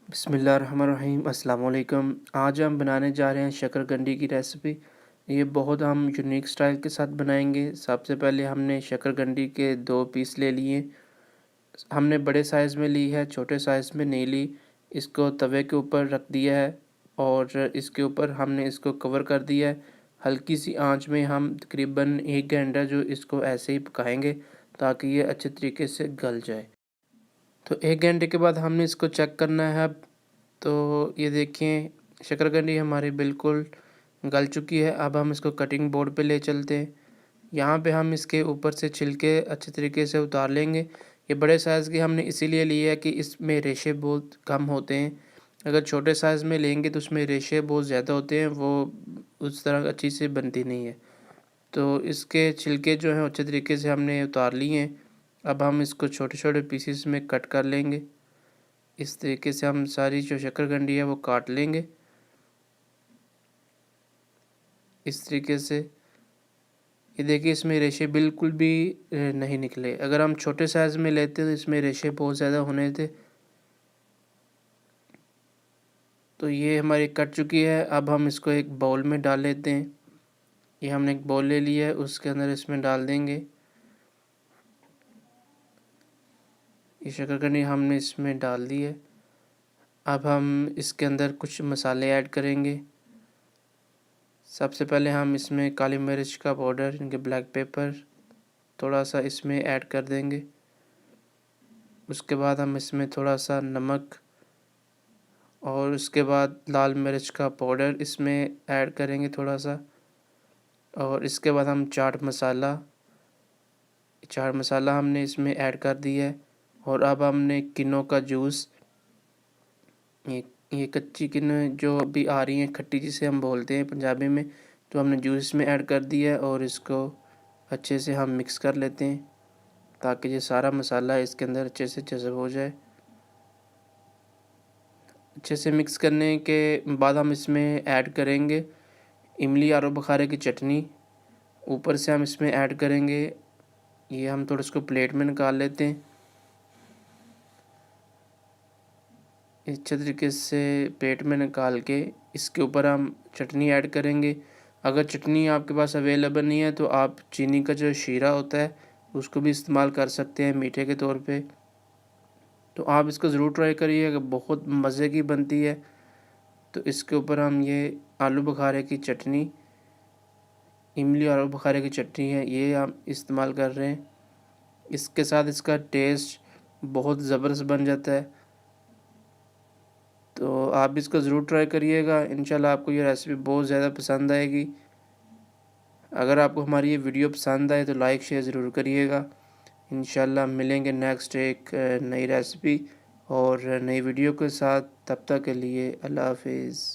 बिस्मिल्लाहिर्रहमानिर्रहीम अस्सलाम वालेकुम। आज हम बनाने जा रहे हैं शकरकंदी की रेसिपी। ये बहुत हम यूनिक स्टाइल के साथ बनाएंगे। सबसे पहले हमने शकरकंदी के 2 पीस ले लिए। हमने बड़े साइज़ में ली है, छोटे साइज़ में नहीं ली। इसको तवे के ऊपर रख दिया है और इसके ऊपर हमने इसको कवर कर दिया है। हल्की सी आंच में हम तकरीबन 1 घंटा जो इसको ऐसे ही पकाएंगे ताकि ये अच्छे तरीके से गल जाए। तो 1 घंटे के बाद हमने इसको चेक करना है अब। तो ये देखिए शकरकंदी हमारी बिल्कुल गल चुकी है। अब हम इसको कटिंग बोर्ड पे ले चलते हैं। यहाँ पे हम इसके ऊपर से छिलके अच्छे तरीके से उतार लेंगे। ये बड़े साइज़ की हमने इसीलिए ली है कि इसमें रेशे बहुत कम होते हैं। अगर छोटे साइज़ में लेंगे तो उसमें रेशे बहुत ज़्यादा होते हैं, वो उस तरह अच्छी से बनती नहीं है। तो इसके छिलके जो हैं अच्छे तरीके से हमने उतार लिए हैं। अब हम इसको छोटे-छोटे पीसेस में कट कर लेंगे। इस तरीके से हम सारी जो शकरकंदी है वो काट लेंगे। इस तरीके से ये देखिए इसमें रेशे बिल्कुल भी नहीं निकले। अगर हम छोटे साइज़ में लेते तो इसमें रेशे बहुत ज़्यादा होने थे। तो ये हमारी कट चुकी है। अब हम इसको एक बाउल में डाल लेते हैं। ये हमने एक बाउल ले लिया है, उसके अंदर इसमें डाल देंगे। ये शकरकंदी हमने इसमें डाल दी है। अब हम इसके अंदर कुछ मसाले ऐड करेंगे। सबसे पहले हम इसमें काली मिर्च का पाउडर यानी कि ब्लैक पेपर थोड़ा सा इसमें ऐड कर देंगे। उसके बाद हम इसमें थोड़ा सा नमक और उसके बाद लाल मिर्च का पाउडर इसमें ऐड करेंगे थोड़ा सा। और इसके बाद हम चाट मसाला हमने इसमें ऐड कर दिया है। और अब हमने किन्नों का जूस, ये कच्ची किन्नू जो अभी आ रही हैं खट्टी जिसे हम बोलते हैं पंजाबी में, तो हमने जूस में ऐड कर दिया है और इसको अच्छे से हम मिक्स कर लेते हैं ताकि ये सारा मसाला इसके अंदर अच्छे से जज़ब हो जाए। अच्छे से मिक्स करने के बाद हम इसमें ऐड करेंगे इमली आलू बुखारे की चटनी। ऊपर से हम इसमें ऐड करेंगे। ये हम थोड़ा इसको प्लेट में निकाल लेते हैं। अच्छे तरीके से प्लेट में निकाल के इसके ऊपर हम चटनी ऐड करेंगे। अगर चटनी आपके पास अवेलेबल नहीं है तो आप चीनी का जो शीरा होता है उसको भी इस्तेमाल कर सकते हैं मीठे के तौर पे। तो आप इसको ज़रूर ट्राई करिएगा, बहुत मज़े की बनती है। तो इसके ऊपर हम ये आलू बुखारे की चटनी, इमली आलू बुखारे की चटनी है, ये हम इस्तेमाल कर रहे हैं। इसके साथ इसका टेस्ट बहुत ज़बरदस्त बन जाता है। तो आप इसको ज़रूर ट्राई करिएगा। इंशाल्लाह आपको ये रेसिपी बहुत ज़्यादा पसंद आएगी। अगर आपको हमारी ये वीडियो पसंद आए तो लाइक शेयर ज़रूर करिएगा। इंशाल्लाह मिलेंगे नेक्स्ट एक नई रेसिपी और नई वीडियो के साथ। तब तक के लिए अल्लाह हाफिज़।